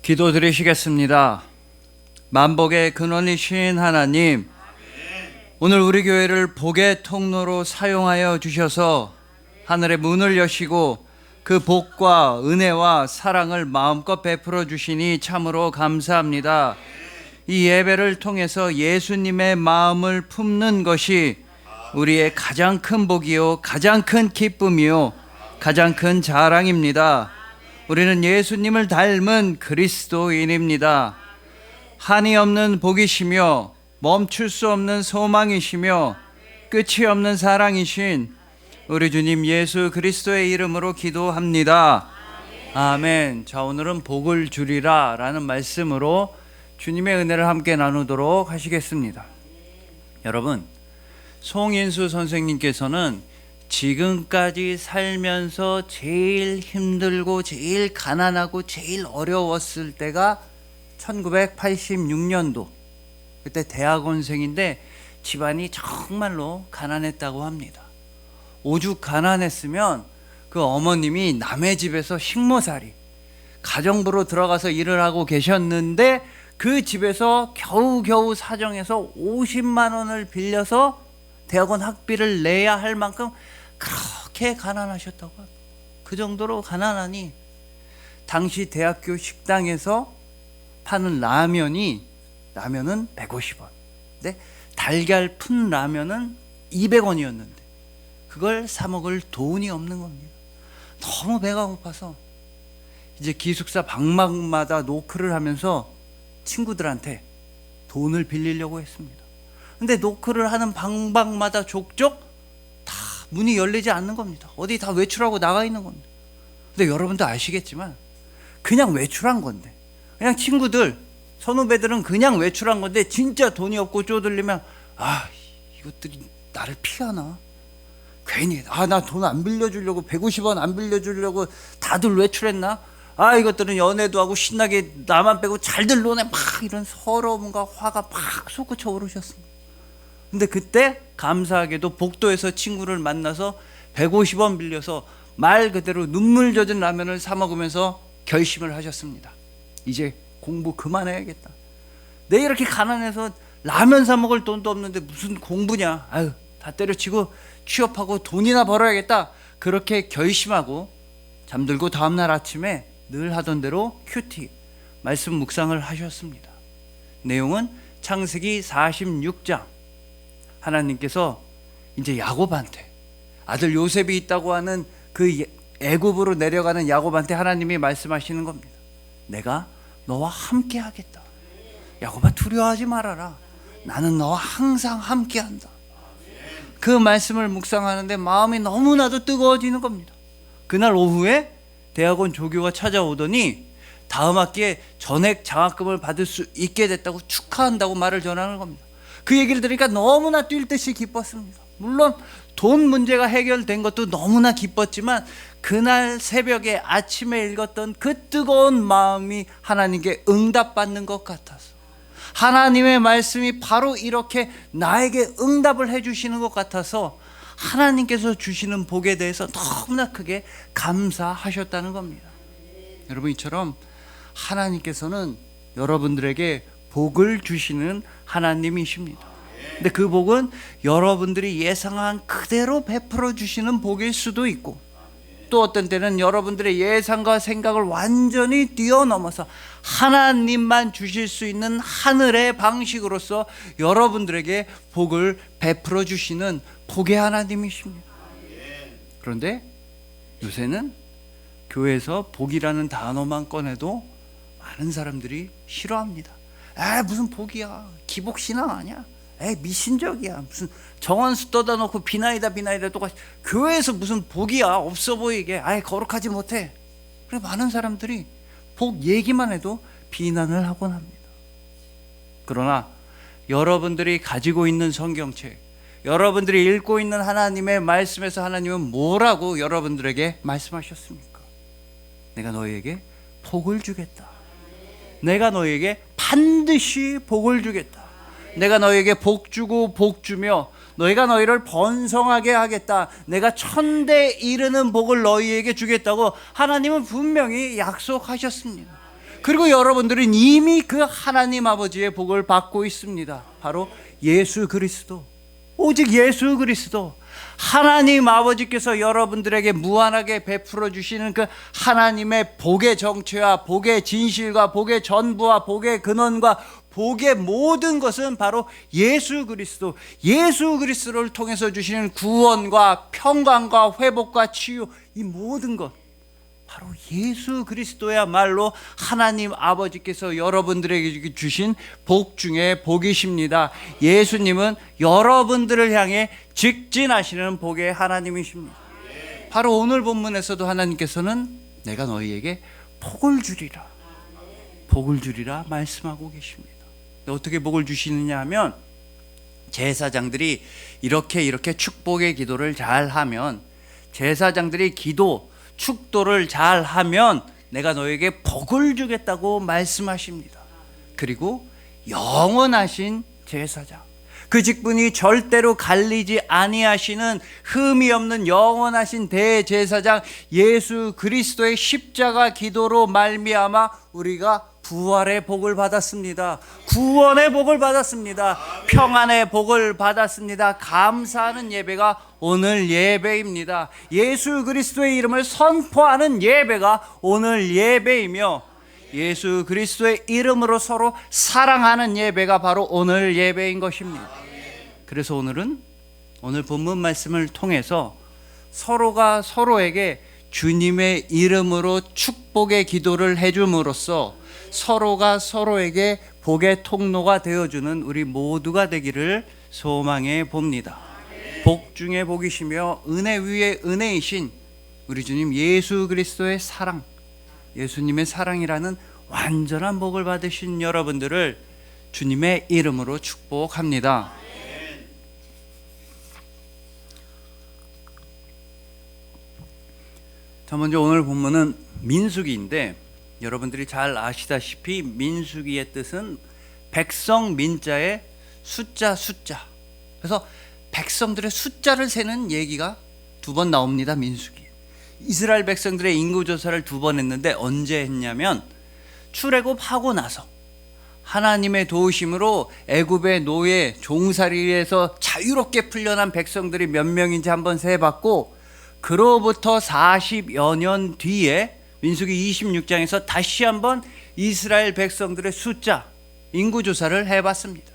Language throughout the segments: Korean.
기도드리시겠습니다. 만복의 근원이신 하나님, 오늘 우리 교회를 복의 통로로 사용하여 주셔서 하늘의 문을 여시고 그 복과 은혜와 사랑을 마음껏 베풀어 주시니 참으로 감사합니다. 이 예배를 통해서 예수님의 마음을 품는 것이 우리의 가장 큰 복이요, 가장 큰 기쁨이요, 가장 큰 자랑입니다. 우리는 예수님을 닮은 그리스도인입니다. 한이 없는 복이시며 멈출 수 없는 소망이시며 끝이 없는 사랑이신 우리 주님 예수 그리스도의 이름으로 기도합니다. 아멘. 자, 오늘은 복을 주리라 라는 말씀으로 주님의 은혜를 함께 나누도록 하시겠습니다. 여러분, 송인수 선생님께서는 지금까지 살면서 제일 힘들고 제일 가난하고 제일 어려웠을 때가 1986년도, 그때 대학원생인데 집안이 정말로 가난했다고 합니다. 오죽 가난했으면 그 어머님이 남의 집에서 식모살이, 가정부로 들어가서 일을 하고 계셨는데 그 집에서 겨우겨우 사정해서 50만 원을 빌려서 대학원 학비를 내야 할 만큼 그렇게 가난하셨다고 합니다. 그 정도로 가난하니 당시 대학교 식당에서 파는 라면은 150원, 근데 달걀 푼 라면은 200원이었는데 그걸 사 먹을 돈이 없는 겁니다. 너무 배가 고파서 이제 기숙사 방막마다 노크를 하면서 친구들한테 돈을 빌리려고 했습니다. 근데 노크를 하는 방방마다 족족 다 문이 열리지 않는 겁니다. 어디 다 외출하고 나가 있는 겁니다. 근데 여러분도 아시겠지만 그냥 외출한 건데, 그냥 친구들, 선후배들은 그냥 외출한 건데 진짜 돈이 없고 쪼들리면 이것들이 나를 피하나? 괜히 나 돈 안 빌려주려고 150원 안 빌려주려고 다들 외출했나? 이것들은 연애도 하고 신나게 나만 빼고 잘들 노네, 막 이런 서러움과 화가 막 솟구쳐 오르셨습니다. 근데 그때 감사하게도 복도에서 친구를 만나서 150원 빌려서 말 그대로 눈물 젖은 라면을 사 먹으면서 결심을 하셨습니다. 이제 공부 그만해야겠다. 내가 이렇게 가난해서 라면 사 먹을 돈도 없는데 무슨 공부냐. 다 때려치고 취업하고 돈이나 벌어야겠다. 그렇게 결심하고 잠들고 다음날 아침에 늘 하던 대로 큐티 말씀 묵상을 하셨습니다. 내용은 창세기 46장. 하나님께서 이제 야곱한테, 아들 요셉이 있다고 하는 그 애굽으로 내려가는 야곱한테 하나님이 말씀하시는 겁니다. 내가 너와 함께 하겠다. 야곱아, 두려워하지 말아라. 나는 너와 항상 함께 한다. 그 말씀을 묵상하는데 마음이 너무나도 뜨거워지는 겁니다. 그날 오후에 대학원 조교가 찾아오더니 다음 학기에 전액 장학금을 받을 수 있게 됐다고 축하한다고 말을 전하는 겁니다. 그 얘기를 들으니까 너무나 뛸 듯이 기뻤습니다. 물론 돈 문제가 해결된 것도 너무나 기뻤지만 그날 새벽에 아침에 읽었던 그 뜨거운 마음이 하나님께 응답받는 것 같아서, 하나님의 말씀이 바로 이렇게 나에게 응답을 해주시는 것 같아서 하나님께서 주시는 복에 대해서 너무나 크게 감사하셨다는 겁니다. 여러분, 이처럼 하나님께서는 여러분들에게 복을 주시는 하나님이십니다. 근데 그 복은 여러분들이 예상한 그대로 베풀어 주시는 복일 수도 있고, 또 어떤 때는 여러분들의 예상과 생각을 완전히 뛰어넘어서 하나님만 주실 수 있는 하늘의 방식으로서 여러분들에게 복을 베풀어 주시는 복의 하나님이십니다. 그런데 요새는 교회에서 복이라는 단어만 꺼내도 많은 사람들이 싫어합니다. 무슨 복이야, 기복신앙 아니야, 미신적이야, 무슨 정원수 떠다 놓고 비나이다 똑같이, 교회에서 무슨 복이야, 없어 보이게, 거룩하지 못해. 그래, 많은 사람들이 복 얘기만 해도 비난을 하곤 합니다. 그러나 여러분들이 가지고 있는 성경책, 여러분들이 읽고 있는 하나님의 말씀에서 하나님은 뭐라고 여러분들에게 말씀하셨습니까? 내가 너희에게 복을 주겠다. 내가 너희에게 반드시 복을 주겠다. 내가 너희에게 복 주고 복 주며 너희가 너희를 번성하게 하겠다. 내가 천대 이르는 복을 너희에게 주겠다고 하나님은 분명히 약속하셨습니다. 그리고 여러분들은 이미 그 하나님 아버지의 복을 받고 있습니다. 바로 예수 그리스도, 오직 예수 그리스도. 하나님 아버지께서 여러분들에게 무한하게 베풀어 주시는 그 하나님의 복의 정체와 복의 진실과 복의 전부와 복의 근원과 복의 모든 것은 바로 예수 그리스도, 예수 그리스도를 통해서 주시는 구원과 평강과 회복과 치유, 이 모든 것 바로 예수 그리스도야말로 하나님 아버지께서 여러분들에게 주신 복 중에 복이십니다. 예수님은 여러분들을 향해 직진하시는 복의 하나님이십니다. 바로 오늘 본문에서도 하나님께서는 내가 너희에게 복을 주리라, 복을 주리라 말씀하고 계십니다. 어떻게 복을 주시느냐 하면, 제사장들이 이렇게 축복의 기도를 잘 하면, 제사장들이 축도를 잘 하면 내가 너에게 복을 주겠다고 말씀하십니다. 그리고 영원하신 제사장, 그 직분이 절대로 갈리지 아니하시는 흠이 없는 영원하신 대제사장 예수 그리스도의 십자가 기도로 말미암아 우리가 부활의 복을 받았습니다. 구원의 복을 받았습니다. 평안의 복을 받았습니다. 감사하는 예배가 오늘 예배입니다. 예수 그리스도의 이름을 선포하는 예배가 오늘 예배이며, 예수 그리스도의 이름으로 서로 사랑하는 예배가 바로 오늘 예배인 것입니다. 그래서 오늘 본문 말씀을 통해서 서로가 서로에게 주님의 이름으로 축복의 기도를 해줌으로써 서로가 서로에게 복의 통로가 되어주는 우리 모두가 되기를 소망해 봅니다. 복 중에 복이시며 은혜 위에 은혜이신 우리 주님 예수 그리스도의 사랑, 예수님의 사랑이라는 완전한 복을 받으신 여러분들을 주님의 이름으로 축복합니다. 자, 먼저 오늘 본문은 민수기인데, 여러분들이 잘 아시다시피 민수기의 뜻은 백성 민자의 숫자. 그래서 백성들의 숫자를 세는 얘기가 2번 나옵니다. 민수기. 이스라엘 백성들의 인구조사를 2번 했는데, 언제 했냐면 출애굽하고 나서 하나님의 도우심으로 애굽의 노예 종살이에서 자유롭게 풀려난 백성들이 몇 명인지 한번 세봤고, 그로부터 40여 년 뒤에 민수기 26장에서 다시 한번 이스라엘 백성들의 숫자, 인구조사를 해봤습니다.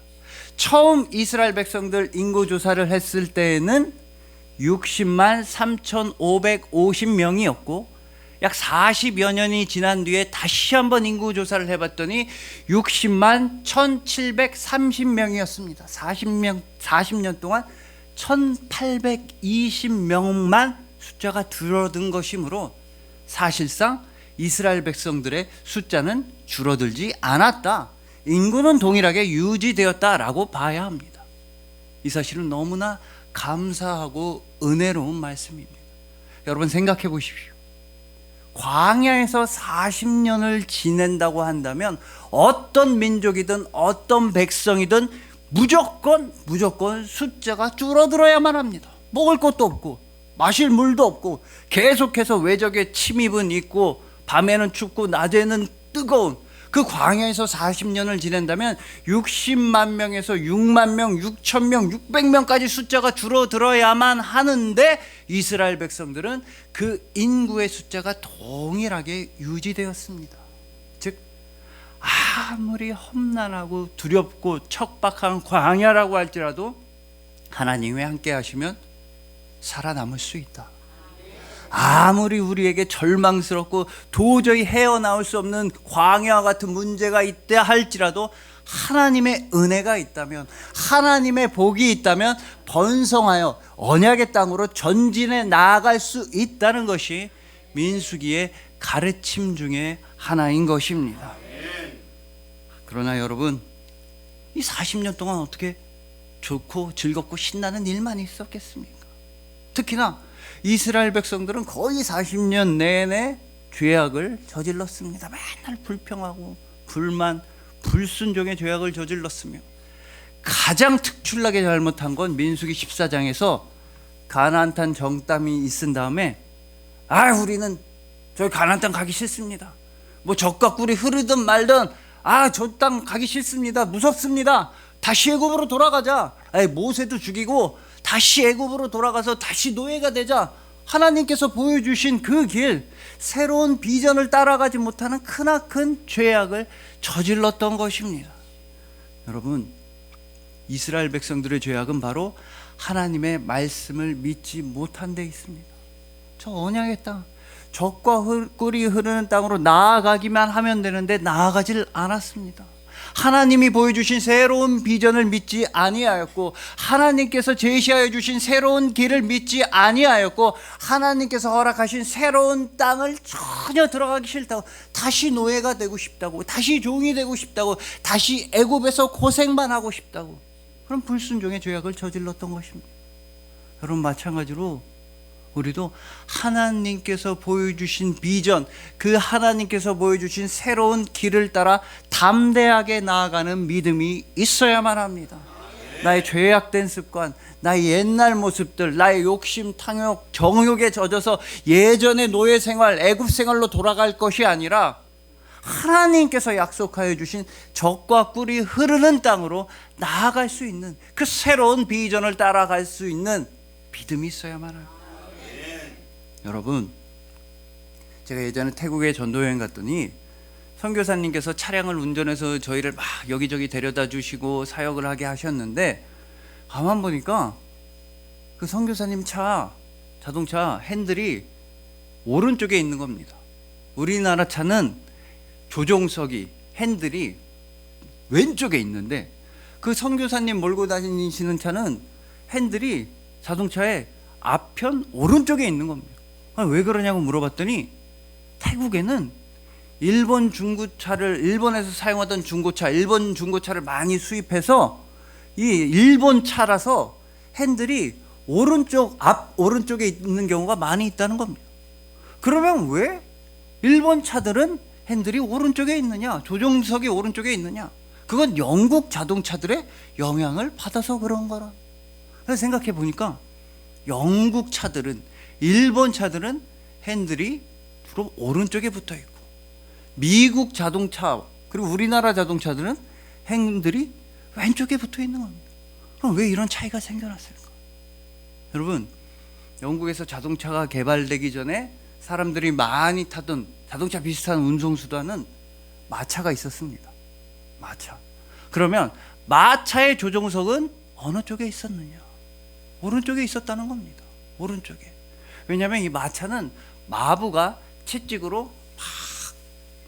처음 이스라엘 백성들 인구조사를 했을 때에는 60만 3,550명이었고, 약 40여 년이 지난 뒤에 다시 한번 인구조사를 해봤더니 60만 1,730명이었습니다. 40년 동안 1,820명만 숫자가 줄어든 것이므로 사실상 이스라엘 백성들의 숫자는 줄어들지 않았다, 인구는 동일하게 유지되었다라고 봐야 합니다. 이 사실은 너무나 감사하고 은혜로운 말씀입니다. 여러분 생각해 보십시오. 광야에서 40년을 지낸다고 한다면 어떤 민족이든 어떤 백성이든 무조건 숫자가 줄어들어야만 합니다. 먹을 것도 없고 마실 물도 없고 계속해서 외적의 침입은 있고 밤에는 춥고 낮에는 뜨거운 그 광야에서 40년을 지낸다면 60만 명에서 6만 명, 6천 명, 600명까지 숫자가 줄어들어야만 하는데, 이스라엘 백성들은 그 인구의 숫자가 동일하게 유지되었습니다. 즉 아무리 험난하고 두렵고 척박한 광야라고 할지라도 하나님이 함께 하시면 살아남을 수 있다. 아무리 우리에게 절망스럽고 도저히 헤어나올 수 없는 광야와 같은 문제가 있다 할지라도 하나님의 은혜가 있다면, 하나님의 복이 있다면 번성하여 언약의 땅으로 전진해 나아갈 수 있다는 것이 민수기의 가르침 중에 하나인 것입니다. 그러나 여러분, 이 40년 동안 어떻게 좋고 즐겁고 신나는 일만 있었겠습니까? 특히나 이스라엘 백성들은 거의 40년 내내 죄악을 저질렀습니다. 맨날 불평하고 불만, 불순종의 죄악을 저질렀으며, 가장 특출나게 잘못한 건 민수기 14장에서 가나안 땅 정탐이 있은 다음에 우리는 저희 가나안 땅 가기 싫습니다. 뭐 젖과 꿀이 흐르든 말든 저 땅 가기 싫습니다. 무섭습니다. 다시 애굽으로 돌아가자. 모세도 죽이고 다시 애굽으로 돌아가서 다시 노예가 되자. 하나님께서 보여주신 그 길, 새로운 비전을 따라가지 못하는 크나큰 죄악을 저질렀던 것입니다. 여러분, 이스라엘 백성들의 죄악은 바로 하나님의 말씀을 믿지 못한 데 있습니다. 저 언약의 땅, 젖과 꿀이 흐르는 땅으로 나아가기만 하면 되는데 나아가질 않았습니다. 하나님이 보여주신 새로운 비전을 믿지 아니하였고, 하나님께서 제시하여 주신 새로운 길을 믿지 아니하였고, 하나님께서 허락하신 새로운 땅을 전혀 들어가기 싫다고, 다시 노예가 되고 싶다고, 다시 종이 되고 싶다고, 다시 애굽에서 고생만 하고 싶다고, 그런 불순종의 죄악을 저질렀던 것입니다. 여러분, 마찬가지로 우리도 하나님께서 보여주신 비전, 그 하나님께서 보여주신 새로운 길을 따라 담대하게 나아가는 믿음이 있어야만 합니다. 나의 죄악된 습관, 나의 옛날 모습들, 나의 욕심, 탕욕, 정욕에 젖어서 예전의 노예 생활, 애굽 생활로 돌아갈 것이 아니라 하나님께서 약속하여 주신 젖과 꿀이 흐르는 땅으로 나아갈 수 있는, 그 새로운 비전을 따라갈 수 있는 믿음이 있어야만 합니다. 여러분, 제가 예전에 태국에 전도여행 갔더니 선교사님께서 차량을 운전해서 저희를 막 여기저기 데려다 주시고 사역을 하게 하셨는데, 가만 보니까 그 선교사님 자동차 핸들이 오른쪽에 있는 겁니다. 우리나라 차는 조종석이, 핸들이 왼쪽에 있는데, 그 선교사님 몰고 다니시는 차는 핸들이 자동차의 앞편 오른쪽에 있는 겁니다. 왜 그러냐고 물어봤더니, 태국에는 일본에서 사용하던 중고차, 일본 중고차를 많이 수입해서 이 일본 차라서 핸들이 오른쪽에 있는 경우가 많이 있다는 겁니다. 그러면 왜 일본 차들은 핸들이 오른쪽에 있느냐, 조종석이 오른쪽에 있느냐? 그건 영국 자동차들의 영향을 받아서 그런 거라. 그래서 생각해 보니까 영국 차들은, 일본 차들은 핸들이 주로 오른쪽에 붙어 있고, 미국 자동차 그리고 우리나라 자동차들은 핸들이 왼쪽에 붙어 있는 겁니다. 그럼 왜 이런 차이가 생겨났을까? 여러분, 영국에서 자동차가 개발되기 전에 사람들이 많이 타던 자동차 비슷한 운송수단은 마차가 있었습니다. 마차. 그러면 마차의 조종석은 어느 쪽에 있었느냐? 오른쪽에 있었다는 겁니다. 오른쪽에. 왜냐하면 이 마차는 마부가 채찍으로 막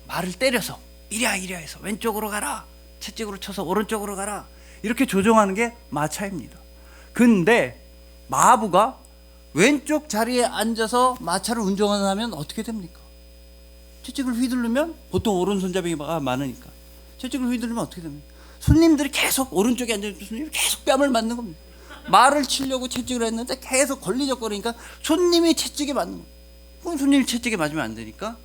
말을 때려서 이리야 해서 왼쪽으로 가라, 채찍으로 쳐서 오른쪽으로 가라, 이렇게 조종하는 게 마차입니다. 근데 마부가 왼쪽 자리에 앉아서 마차를 운전하면 어떻게 됩니까? 채찍을 휘두르면, 보통 오른손잡이가 많으니까 채찍을 휘두르면 어떻게 됩니까? 손님들이 계속, 오른쪽에 앉아있는 손님이 계속 뺨을 맞는 겁니다. 말을 치려고 채찍을 했는데 계속 걸리적거리니까 손님이 채찍에 맞는 거예요. 그럼 손님이 채찍에 맞으면 안 되니까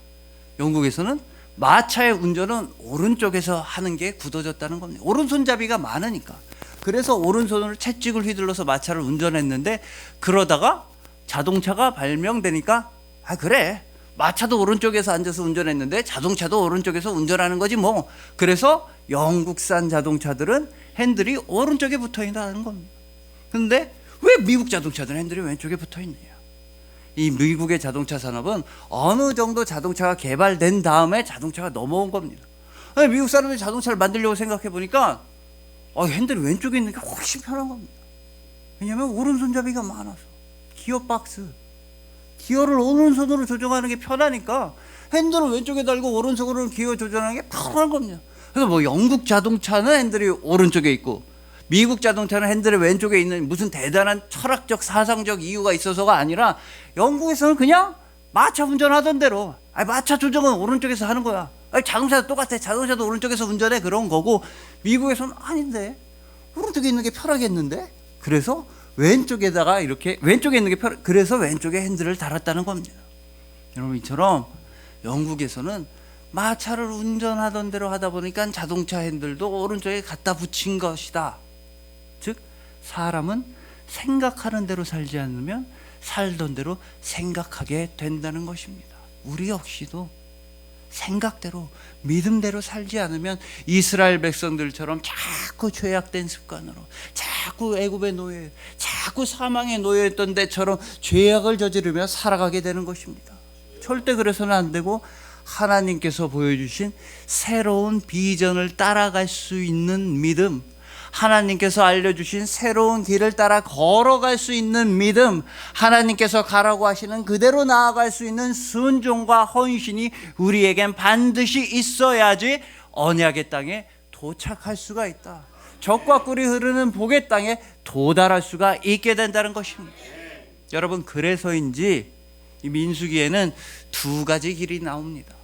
영국에서는 마차의 운전은 오른쪽에서 하는 게 굳어졌다는 겁니다. 오른손잡이가 많으니까. 그래서 오른손으로 채찍을 휘둘러서 마차를 운전했는데, 그러다가 자동차가 발명되니까 그래, 마차도 오른쪽에서 앉아서 운전했는데 자동차도 오른쪽에서 운전하는 거지 뭐. 그래서 영국산 자동차들은 핸들이 오른쪽에 붙어 있다는 겁니다. 근데 왜 미국 자동차들은 핸들이 왼쪽에 붙어 있느냐? 이 미국의 자동차 산업은 어느 정도 자동차가 개발된 다음에 자동차가 넘어온 겁니다. 미국 사람들이 자동차를 만들려고 생각해 보니까 핸들이 왼쪽에 있는 게 훨씬 편한 겁니다. 왜냐하면 오른손잡이가 많아서. 기어 박스, 기어를 오른손으로 조정하는 게 편하니까 핸들을 왼쪽에 달고 오른손으로 기어 조정하는 게 편한 겁니다. 그래서 뭐 영국 자동차는 핸들이 오른쪽에 있고 미국 자동차는 핸들이 왼쪽에 있는 무슨 대단한 철학적 사상적 이유가 있어서가 아니라, 영국에서는 그냥 마차 운전하던 대로, 마차 조정은 오른쪽에서 하는 거야. 자동차도 똑같아, 자동차도 오른쪽에서 운전해, 그런 거고, 미국에서는 아닌데 오른쪽에 있는 게 편하겠는데, 그래서 왼쪽에다가 이렇게 왼쪽에 있는 게 그래서 왼쪽에 핸들을 달았다는 겁니다. 여러분, 이처럼 영국에서는 마차를 운전하던 대로 하다 보니까 자동차 핸들도 오른쪽에 갖다 붙인 것이다. 즉, 사람은 생각하는 대로 살지 않으면 살던 대로 생각하게 된다는 것입니다. 우리 역시도 생각대로 믿음대로 살지 않으면 이스라엘 백성들처럼 자꾸 죄악된 습관으로, 자꾸 애굽의 노예, 자꾸 사망의 노예였던 데처럼 죄악을 저지르며 살아가게 되는 것입니다. 절대 그래서는 안 되고, 하나님께서 보여주신 새로운 비전을 따라갈 수 있는 믿음, 하나님께서 알려주신 새로운 길을 따라 걸어갈 수 있는 믿음, 하나님께서 가라고 하시는 그대로 나아갈 수 있는 순종과 헌신이 우리에겐 반드시 있어야지 언약의 땅에 도착할 수가 있다. 적과 꿀이 흐르는 복의 땅에 도달할 수가 있게 된다는 것입니다. 여러분, 그래서인지 이 민수기에는 두 가지 길이 나옵니다.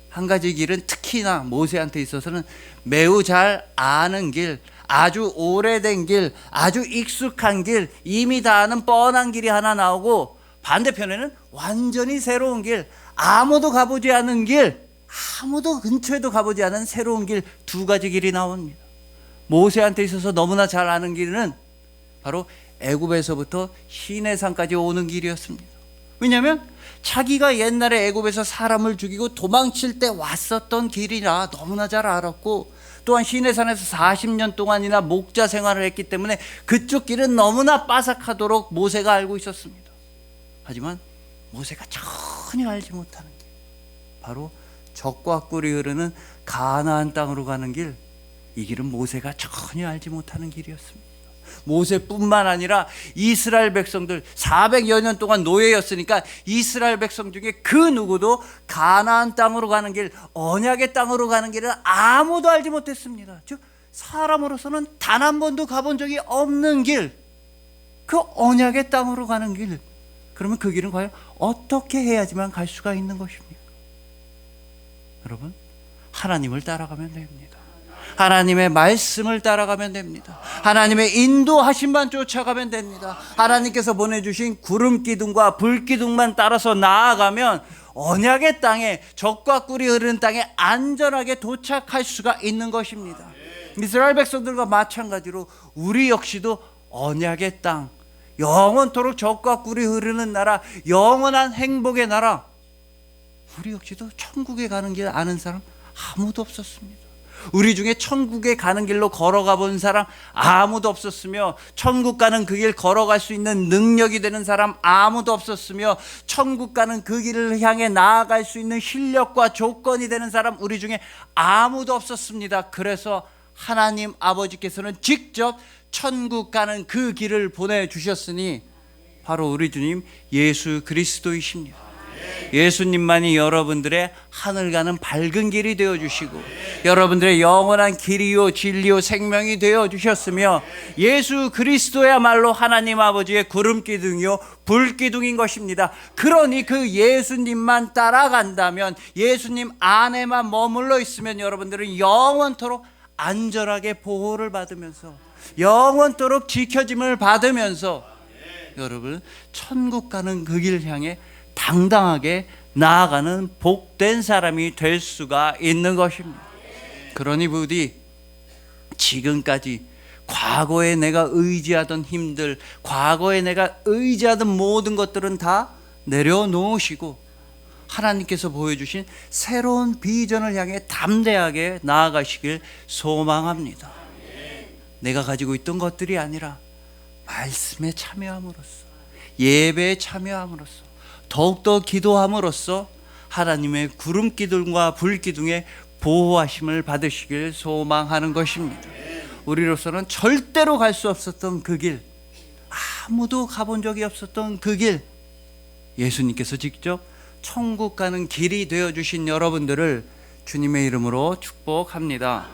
한 가지 길은 특히나 모세한테 있어서는 매우 잘 아는 길, 아주 오래된 길, 아주 익숙한 길, 이미 다 아는 뻔한 길이 하나 나오고, 반대편에는 완전히 새로운 길, 아무도 가보지 않은 길, 아무도 근처에도 가보지 않은 새로운 길, 두 가지 길이 나옵니다. 모세한테 있어서 너무나 잘 아는 길은 바로 애굽에서부터 시내산까지 오는 길이었습니다. 왜냐하면 자기가 옛날에 애굽에서 사람을 죽이고 도망칠 때 왔었던 길이라 너무나 잘 알았고, 또한 시내산에서 40년 동안이나 목자 생활을 했기 때문에 그쪽 길은 너무나 빠삭하도록 모세가 알고 있었습니다. 하지만 모세가 전혀 알지 못하는 길, 바로 적과 꿀이 흐르는 가나안 땅으로 가는 길, 이 길은 모세가 전혀 알지 못하는 길이었습니다. 모세뿐만 아니라 이스라엘 백성들 400여 년 동안 노예였으니까 이스라엘 백성 중에 그 누구도 가나안 땅으로 가는 길, 언약의 땅으로 가는 길은 아무도 알지 못했습니다. 즉 사람으로서는 단 한 번도 가본 적이 없는 길, 그 언약의 땅으로 가는 길, 그러면 그 길은 과연 어떻게 해야지만 갈 수가 있는 것입니까? 여러분, 하나님을 따라가면 됩니다. 하나님의 말씀을 따라가면 됩니다. 하나님의 인도하심만 쫓아가면 됩니다. 하나님께서 보내주신 구름 기둥과 불 기둥만 따라서 나아가면 언약의 땅에, 적과 꿀이 흐르는 땅에 안전하게 도착할 수가 있는 것입니다. 이스라엘 백성들과 마찬가지로 우리 역시도 언약의 땅, 영원토록 적과 꿀이 흐르는 나라, 영원한 행복의 나라, 우리 역시도 천국에 가는 길 아는 사람 아무도 없었습니다. 우리 중에 천국에 가는 길로 걸어가 본 사람 아무도 없었으며, 천국 가는 그 길 걸어갈 수 있는 능력이 되는 사람 아무도 없었으며, 천국 가는 그 길을 향해 나아갈 수 있는 실력과 조건이 되는 사람 우리 중에 아무도 없었습니다. 그래서 하나님 아버지께서는 직접 천국 가는 그 길을 보내주셨으니 바로 우리 주님 예수 그리스도이십니다. 예수님만이 여러분들의 하늘 가는 밝은 길이 되어주시고, 여러분들의 영원한 길이요 진리요 생명이 되어주셨으며, 예수 그리스도야말로 하나님 아버지의 구름기둥이요 불기둥인 것입니다. 그러니 그 예수님만 따라간다면, 예수님 안에만 머물러 있으면 여러분들은 영원토록 안전하게 보호를 받으면서, 영원토록 지켜짐을 받으면서 여러분 천국 가는 그 길 향해 당당하게 나아가는 복된 사람이 될 수가 있는 것입니다. 그러니 부디 지금까지 과거에 내가 의지하던 힘들, 과거에 내가 의지하던 모든 것들은 다 내려놓으시고 하나님께서 보여주신 새로운 비전을 향해 담대하게 나아가시길 소망합니다. 내가 가지고 있던 것들이 아니라 말씀에 참여함으로써, 예배에 참여함으로써, 더욱더 기도함으로써 하나님의 구름기둥과 불기둥의 보호하심을 받으시길 소망하는 것입니다. 우리로서는 절대로 갈 수 없었던 그 길, 아무도 가본 적이 없었던 그 길, 예수님께서 직접 천국 가는 길이 되어주신 여러분들을 주님의 이름으로 축복합니다.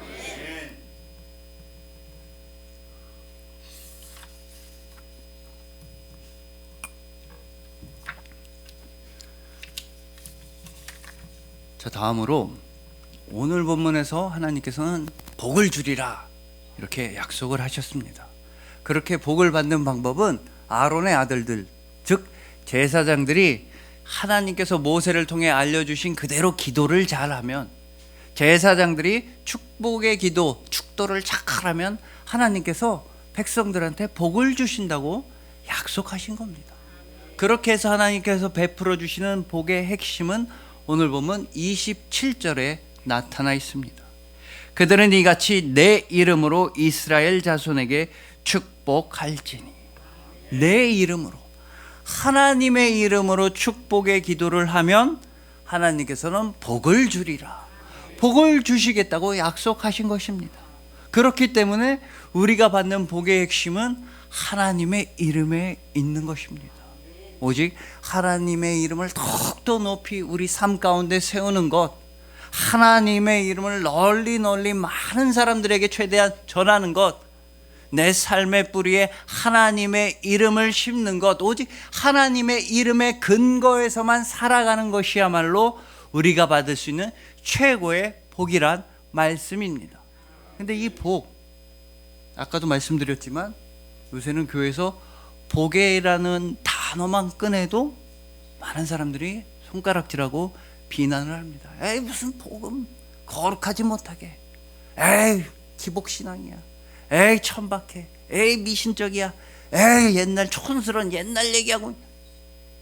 자, 다음으로 오늘 본문에서 하나님께서는 복을 주리라 이렇게 약속을 하셨습니다. 그렇게 복을 받는 방법은 아론의 아들들, 즉 제사장들이 하나님께서 모세를 통해 알려주신 그대로 기도를 잘하면, 제사장들이 축복의 기도, 축도를 착하라면 하나님께서 백성들한테 복을 주신다고 약속하신 겁니다. 그렇게 해서 하나님께서 베풀어 주시는 복의 핵심은 오늘 보면 27절에 나타나 있습니다. 그들은 이같이 내 이름으로 이스라엘 자손에게 축복할지니. 내 이름으로, 하나님의 이름으로 축복의 기도를 하면 하나님께서는 복을 주리라, 복을 주시겠다고 약속하신 것입니다. 그렇기 때문에 우리가 받는 복의 핵심은 하나님의 이름에 있는 것입니다. 오직 하나님의 이름을 더욱더 높이 우리 삶 가운데 세우는 것, 하나님의 이름을 널리 많은 사람들에게 최대한 전하는 것, 내 삶의 뿌리에 하나님의 이름을 심는 것, 오직 하나님의 이름의 근거에서만 살아가는 것이야말로 우리가 받을 수 있는 최고의 복이란 말씀입니다. 근데 이 복, 아까도 말씀드렸지만 요새는 교회에서 복이라는 단어만 꺼내도 많은 사람들이 손가락질하고 비난을 합니다. 에이, 무슨 복음, 거룩하지 못하게, 에이, 기복신앙이야, 에이, 천박해, 에이, 미신적이야, 에이, 옛날 촌스러운 옛날 얘기하고.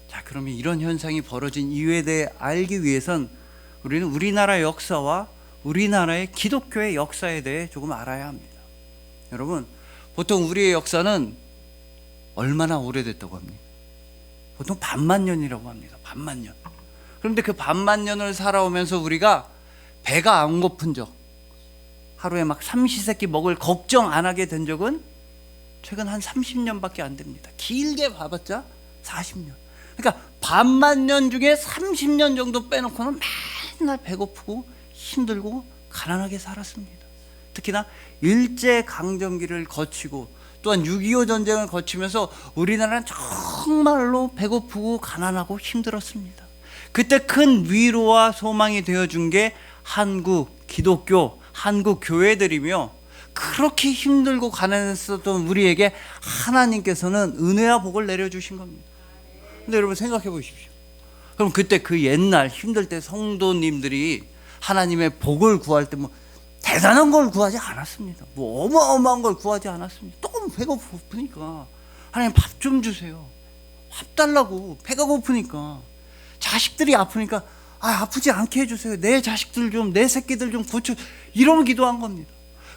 자, 그러면 이런 현상이 벌어진 이유에 대해 알기 위해선 우리는 우리나라 역사와 우리나라의 기독교의 역사에 대해 조금 알아야 합니다. 여러분, 보통 우리의 역사는 얼마나 오래됐다고 합니까? 보통 반만년이라고 합니다. 반만년. 그런데 그 반만년을 살아오면서 우리가 배가 안 고픈 적, 하루에 막 삼시세끼 먹을 걱정 안 하게 된 적은 최근 한 30년밖에 안 됩니다. 길게 봐봤자 40년. 그러니까 반만년 중에 30년 정도 빼놓고는 맨날 배고프고 힘들고 가난하게 살았습니다. 특히나 일제강점기를 거치고 또한 6.25 전쟁을 거치면서 우리나라는 정말로 배고프고 가난하고 힘들었습니다. 그때 큰 위로와 소망이 되어준 게 한국 기독교, 한국 교회들이며, 그렇게 힘들고 가난했었던 우리에게 하나님께서는 은혜와 복을 내려주신 겁니다. 근데 여러분 생각해 보십시오. 그럼 그때 그 옛날 힘들 때 성도님들이 하나님의 복을 구할 때 뭐 대단한 걸 구하지 않았습니다. 뭐 어마어마한 걸 구하지 않았습니다. 너무 배가 고프니까 하나님 밥 좀 주세요. 밥 달라고. 배가 고프니까. 자식들이 아프니까 아프지 않게 해주세요. 내 자식들 좀, 내 새끼들 좀 고쳐. 이런 기도한 겁니다.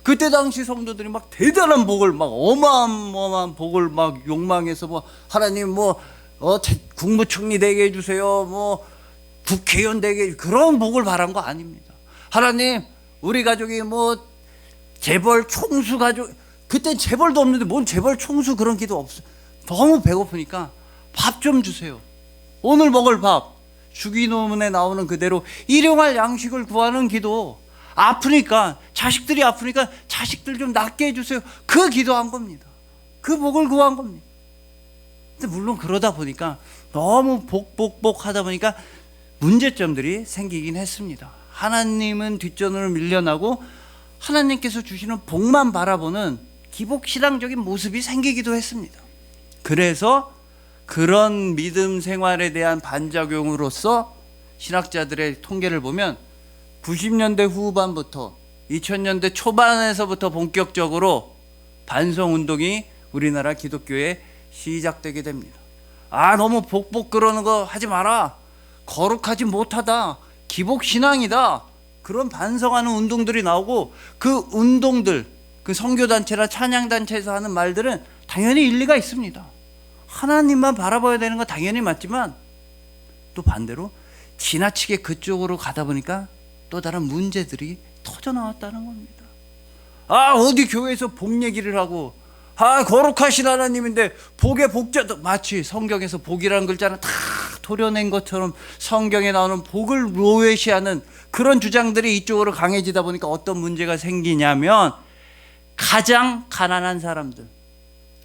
그때 당시 성도들이 막 대단한 복을, 막 어마어마한 복을 막 욕망해서 뭐 하나님 뭐 국무총리 되게 해주세요. 뭐 국회의원 되게 해주세요. 그런 복을 바란 거 아닙니다. 하나님, 우리 가족이 뭐 재벌 총수 가족, 그땐 재벌도 없는데 뭔 재벌 총수 그런 기도 없어. 너무 배고프니까 밥 좀 주세요. 오늘 먹을 밥, 주기도문에 나오는 그대로 일용할 양식을 구하는 기도. 아프니까, 자식들이 아프니까 자식들 좀 낫게 해주세요. 그 기도한 겁니다. 그 복을 구한 겁니다. 근데 물론 그러다 보니까 너무 복 하다 보니까 문제점들이 생기긴 했습니다. 하나님은 뒷전으로 밀려나고 하나님께서 주시는 복만 바라보는 기복신앙적인 모습이 생기기도 했습니다. 그래서 그런 믿음 생활에 대한 반작용으로서 신학자들의 통계를 보면 90년대 후반부터 2000년대 초반에서부터 본격적으로 반성운동이 우리나라 기독교에 시작되게 됩니다. 너무 복 그러는 거 하지 마라, 거룩하지 못하다, 기복신앙이다, 그런 반성하는 운동들이 나오고, 그 운동들, 그 선교단체나 찬양단체에서 하는 말들은 당연히 일리가 있습니다. 하나님만 바라봐야 되는 건 당연히 맞지만, 또 반대로 지나치게 그쪽으로 가다 보니까 또 다른 문제들이 터져 나왔다는 겁니다. 어디 교회에서 복 얘기를 하고, 거룩하신 하나님인데 복의 복자도, 마치 성경에서 복이라는 글자는 다 도려낸 것처럼 성경에 나오는 복을 묘시하는 그런 주장들이 이쪽으로 강해지다 보니까 어떤 문제가 생기냐면, 가장 가난한 사람들,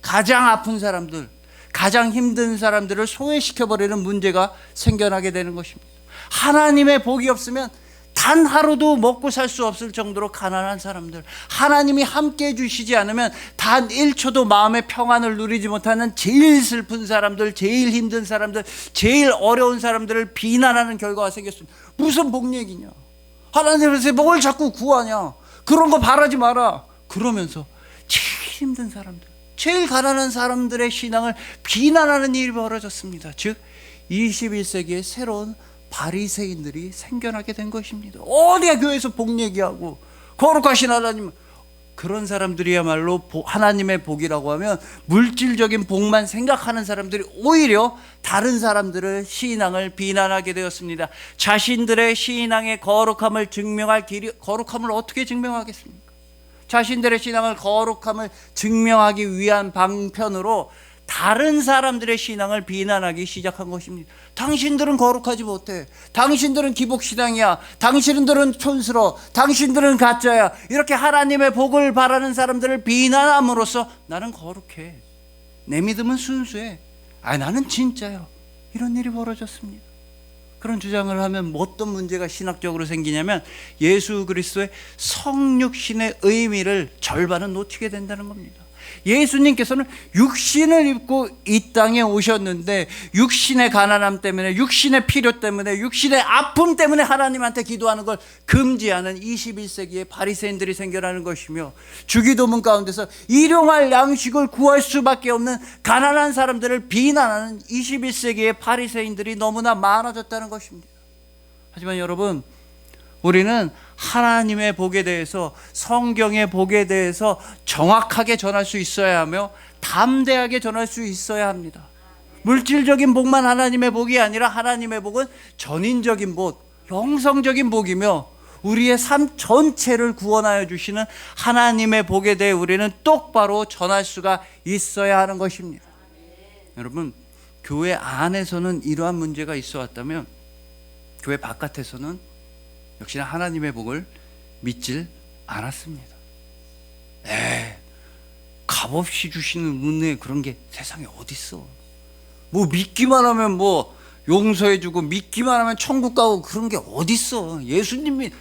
가장 아픈 사람들, 가장 힘든 사람들을 소외시켜버리는 문제가 생겨나게 되는 것입니다. 하나님의 복이 없으면 단 하루도 먹고 살 수 없을 정도로 가난한 사람들, 하나님이 함께 해주시지 않으면 단 1초도 마음의 평안을 누리지 못하는 제일 슬픈 사람들, 제일 힘든 사람들, 제일 어려운 사람들을 비난하는 결과가 생겼습니다. 무슨 복 얘기냐, 하나님께서 뭘 자꾸 구하냐, 그런 거 바라지 마라, 그러면서 제일 힘든 사람들, 제일 가난한 사람들의 신앙을 비난하는 일이 벌어졌습니다. 즉 21세기의 새로운 바리새인들이 생겨나게 된 것입니다. 어디야 교회에서 복 얘기하고 거룩하신 하나님, 그런 사람들이야말로 하나님의 복이라고 하면 물질적인 복만 생각하는 사람들이 오히려 다른 사람들의 신앙을 비난하게 되었습니다. 자신들의 신앙의 거룩함을 증명할 길이, 거룩함을 어떻게 증명하겠습니까? 자신들의 신앙을 거룩함을 증명하기 위한 방편으로 다른 사람들의 신앙을 비난하기 시작한 것입니다. 당신들은 거룩하지 못해. 당신들은 기복신앙이야. 당신들은 촌스러워. 당신들은 가짜야. 이렇게 하나님의 복을 바라는 사람들을 비난함으로써 나는 거룩해. 내 믿음은 순수해. 나는 진짜야. 이런 일이 벌어졌습니다. 그런 주장을 하면 어떤 문제가 신학적으로 생기냐면 예수 그리스도의 성육신의 의미를 절반은 놓치게 된다는 겁니다. 예수님께서는 육신을 입고 이 땅에 오셨는데 육신의 가난함 때문에, 육신의 필요 때문에, 육신의 아픔 때문에 하나님한테 기도하는 걸 금지하는 21세기의 바리새인들이 생겨나는 것이며, 주기도문 가운데서 일용할 양식을 구할 수밖에 없는 가난한 사람들을 비난하는 21세기의 바리새인들이 너무나 많아졌다는 것입니다. 하지만 여러분, 우리는 하나님의 복에 대해서, 성경의 복에 대해서 정확하게 전할 수 있어야 하며 담대하게 전할 수 있어야 합니다. 물질적인 복만 하나님의 복이 아니라 하나님의 복은 전인적인 복, 영성적인 복이며 우리의 삶 전체를 구원하여 주시는 하나님의 복에 대해 우리는 똑바로 전할 수가 있어야 하는 것입니다. 여러분, 교회 안에서는 이러한 문제가 있어 왔다면 교회 바깥에서는 역시나 하나님의 복을 믿질 않았습니다. 값없이 주시는 은혜, 그런 게 세상에 어딨어. 뭐 믿기만 하면 뭐 용서해주고, 믿기만 하면 천국 가고, 그런 게 어딨어. 예수님이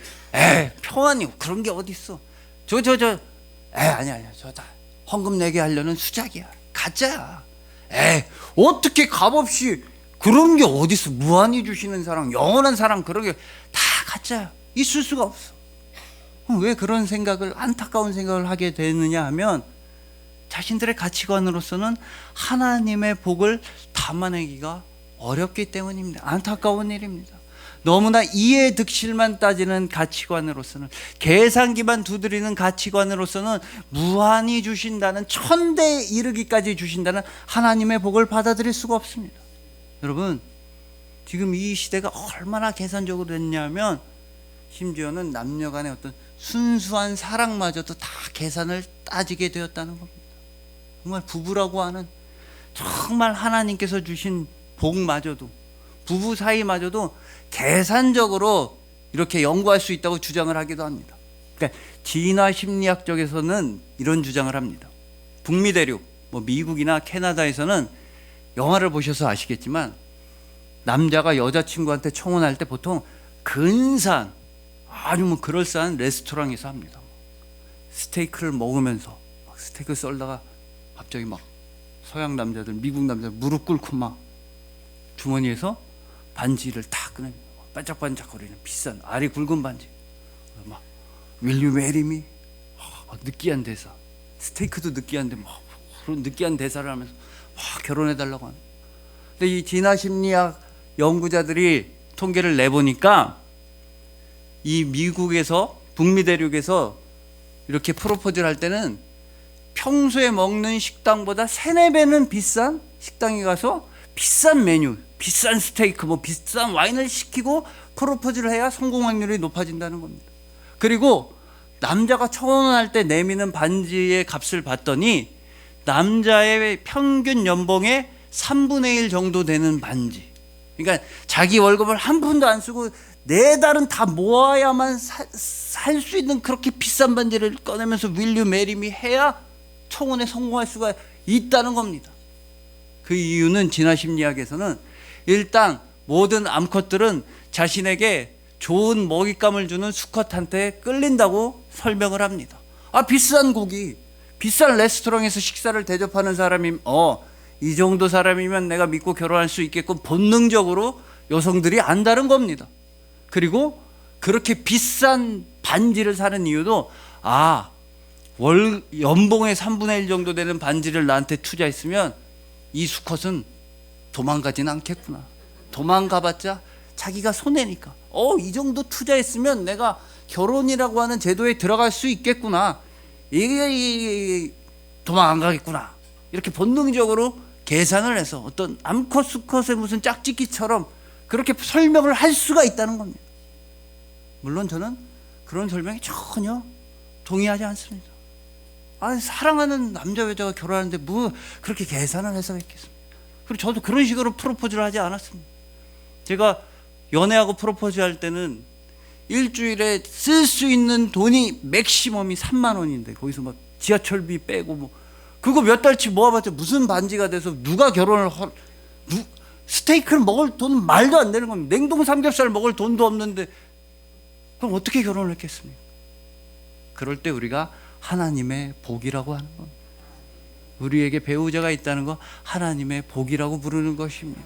평안이 그런 게 어딨어. 아니야 저 다 헌금 내게 하려는 수작이야, 가짜야. 어떻게 값없이, 그런 게 어딨어. 무한히 주시는 사랑, 영원한 사랑, 그런 게 다 가짜야. 있을 수가 없어. 왜 그런 생각을, 안타까운 생각을 하게 되느냐 하면 자신들의 가치관으로서는 하나님의 복을 담아내기가 어렵기 때문입니다. 안타까운 일입니다. 너무나 이해 득실만 따지는 가치관으로서는, 계산기만 두드리는 가치관으로서는 무한히 주신다는, 천대에 이르기까지 주신다는 하나님의 복을 받아들일 수가 없습니다. 여러분, 지금 이 시대가 얼마나 계산적으로 됐냐면 심지어는 남녀 간의 어떤 순수한 사랑마저도 다 계산을 따지게 되었다는 겁니다. 정말 부부라고 하는, 정말 하나님께서 주신 복마저도, 부부 사이마저도 계산적으로 이렇게 연구할 수 있다고 주장을 하기도 합니다. 그러니까 진화 심리학 쪽에서는 이런 주장을 합니다. 북미 대륙, 미국이나 캐나다에서는 영화를 보셔서 아시겠지만 남자가 여자친구한테 청혼할 때 보통 근사한, 아주 그럴싸한 레스토랑에서 합니다. 스테이크를 먹으면서 스테이크 썰다가 갑자기 서양 남자들, 미국 남자들 무릎 꿇고 주머니에서 반지를 탁 꺼내, 반짝반짝거리는 비싼 알이 굵은 반지, Will you marry me? 느끼한 대사, 스테이크도 느끼한데 그런 느끼한 대사를 하면서 결혼해달라고 하는. 근데 이 진화심리학 연구자들이 통계를 내보니까 이 미국에서, 북미 대륙에서 이렇게 프로포즈를 할 때는 평소에 먹는 식당보다 3-4배는 비싼 식당에 가서 비싼 메뉴, 비싼 스테이크, 비싼 와인을 시키고 프로포즈를 해야 성공 확률이 높아진다는 겁니다. 그리고 남자가 청혼할 때 내미는 반지의 값을 봤더니 남자의 평균 연봉의 3분의 1 정도 되는 반지, 그러니까 자기 월급을 한 푼도 안 쓰고 4달은 다 모아야만 살 수 있는 그렇게 비싼 반지를 꺼내면서 Will you marry me 해야 청혼에 성공할 수가 있다는 겁니다. 그 이유는 진화심리학에서는 일단 모든 암컷들은 자신에게 좋은 먹잇감을 주는 수컷한테 끌린다고 설명을 합니다. 비싼 고기, 비싼 레스토랑에서 식사를 대접하는 사람이 이 정도 사람이면 내가 믿고 결혼할 수 있겠고, 본능적으로 여성들이 안다는 겁니다. 그리고 그렇게 비싼 반지를 사는 이유도 월 연봉의 3분의 1 정도 되는 반지를 나한테 투자했으면 이 수컷은 도망가진 않겠구나. 도망가봤자 자기가 손해니까. 이 정도 투자했으면 내가 결혼이라고 하는 제도에 들어갈 수 있겠구나. 이게 도망 안 가겠구나. 이렇게 본능적으로 계산을 해서 어떤 암컷 수컷의 무슨 짝짓기처럼 그렇게 설명을 할 수가 있다는 겁니다. 물론 저는 그런 설명에 전혀 동의하지 않습니다. 사랑하는 남자 여자가 결혼하는데 뭐 그렇게 계산을 해서 했겠습니까? 그리고 저도 그런 식으로 프로포즈를 하지 않았습니다. 제가 연애하고 프로포즈 할 때는 일주일에 쓸 수 있는 돈이 맥시멈이 3만 원인데 거기서 막 지하철비 빼고 뭐 그거 몇 달치 모아봤자 무슨 반지가 돼서 누가 결혼을 스테이크를 먹을 돈은 말도 안 되는 겁니다. 냉동 삼겹살 먹을 돈도 없는데 그럼 어떻게 결혼을 했겠습니까? 그럴 때 우리가 하나님의 복이라고 하는 겁니다. 우리에게 배우자가 있다는 거 하나님의 복이라고 부르는 것입니다.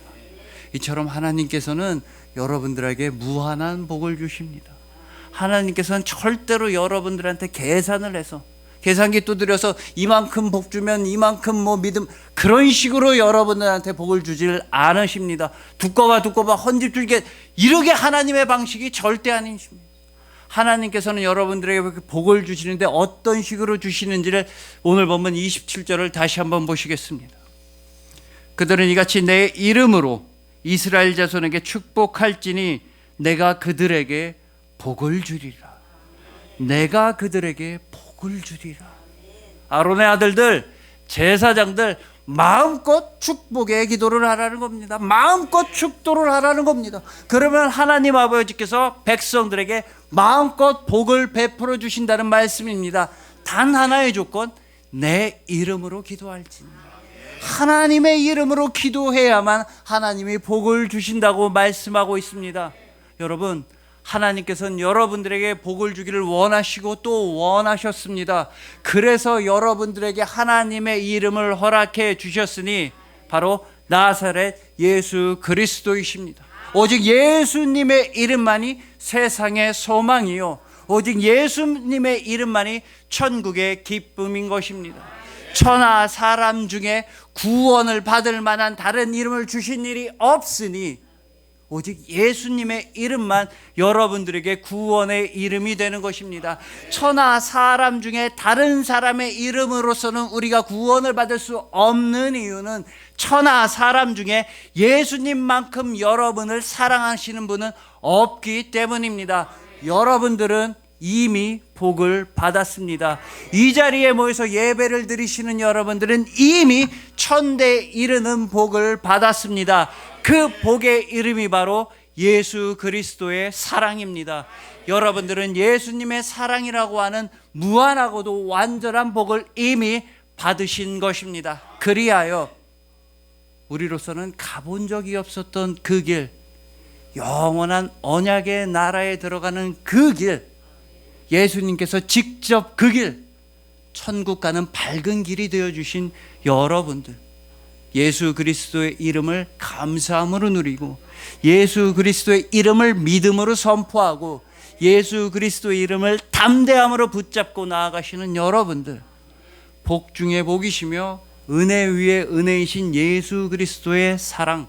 이처럼 하나님께서는 여러분들에게 무한한 복을 주십니다. 하나님께서는 절대로 여러분들한테 계산을 해서 계산기 두드려서 이만큼 복 주면 이만큼 뭐 믿음 그런 식으로 여러분들한테 복을 주질 않으십니다. 두꺼봐 헌집 줄게 이렇게 하나님의 방식이 절대 아니십니다. 하나님께서는 여러분들에게 복을 주시는데 어떤 식으로 주시는지를 오늘 보면 27절을 다시 한번 보시겠습니다. 그들은 이같이 내 이름으로 이스라엘 자손에게 축복할지니 내가 그들에게 복을 주리라. 내가 그들에게 복을 주리라. 아론의 아들들, 제사장들 마음껏 축복의 기도를 하라는 겁니다. 마음껏 축도를 하라는 겁니다. 그러면 하나님 아버지께서 백성들에게 마음껏 복을 베풀어 주신다는 말씀입니다. 단 하나의 조건, 내 이름으로 기도할지니. 하나님의 이름으로 기도해야만 하나님이 복을 주신다고 말씀하고 있습니다. 여러분, 하나님께서는 여러분들에게 복을 주기를 원하시고 또 원하셨습니다. 그래서 여러분들에게 하나님의 이름을 허락해 주셨으니 바로 나사렛 예수 그리스도이십니다. 오직 예수님의 이름만이 세상의 소망이요, 오직 예수님의 이름만이 천국의 기쁨인 것입니다. 천하 사람 중에 구원을 받을 만한 다른 이름을 주신 일이 없으니 오직 예수님의 이름만 여러분들에게 구원의 이름이 되는 것입니다. 천하 사람 중에 다른 사람의 이름으로서는 우리가 구원을 받을 수 없는 이유는 천하 사람 중에 예수님만큼 여러분을 사랑하시는 분은 없기 때문입니다. 여러분들은 이미 복을 받았습니다. 이 자리에 모여서 예배를 드리시는 여러분들은 이미 천대에 이르는 복을 받았습니다. 그 복의 이름이 바로 예수 그리스도의 사랑입니다. 여러분들은 예수님의 사랑이라고 하는 무한하고도 완전한 복을 이미 받으신 것입니다. 그리하여 우리로서는 가본 적이 없었던 그 길, 영원한 언약의 나라에 들어가는 그 길, 예수님께서 직접 그 길, 천국 가는 밝은 길이 되어주신 여러분들, 예수 그리스도의 이름을 감사함으로 누리고 예수 그리스도의 이름을 믿음으로 선포하고 예수 그리스도의 이름을 담대함으로 붙잡고 나아가시는 여러분들, 복 중에 복이시며 은혜 위에 은혜이신 예수 그리스도의 사랑,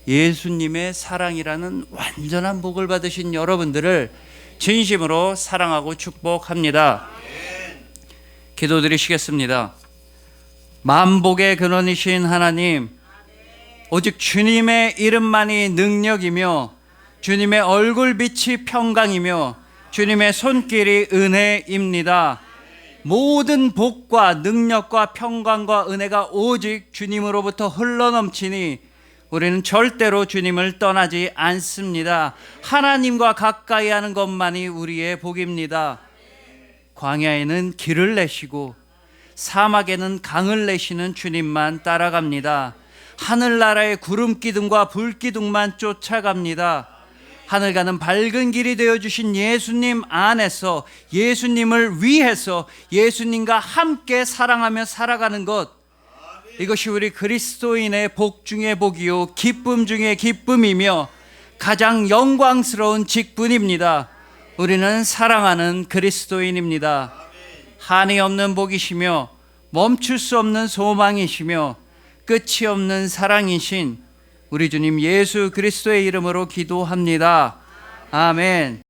예수님의 사랑이라는 완전한 복을 받으신 여러분들을 진심으로 사랑하고 축복합니다. 기도드리시겠습니다. 만복의 근원이신 하나님, 오직 주님의 이름만이 능력이며 주님의 얼굴빛이 평강이며 주님의 손길이 은혜입니다. 모든 복과 능력과 평강과 은혜가 오직 주님으로부터 흘러넘치니 우리는 절대로 주님을 떠나지 않습니다. 하나님과 가까이 하는 것만이 우리의 복입니다. 광야에는 길을 내시고 사막에는 강을 내시는 주님만 따라갑니다. 하늘나라의 구름 기둥과 불 기둥만 쫓아갑니다. 하늘 가는 밝은 길이 되어주신 예수님 안에서, 예수님을 위해서 예수님과 함께 사랑하며 살아가는 것, 이것이 우리 그리스도인의 복 중에 복이요 기쁨 중에 기쁨이며 가장 영광스러운 직분입니다. 우리는 사랑하는 그리스도인입니다. 한이 없는 복이시며 멈출 수 없는 소망이시며 끝이 없는 사랑이신 우리 주님 예수 그리스도의 이름으로 기도합니다. 아멘.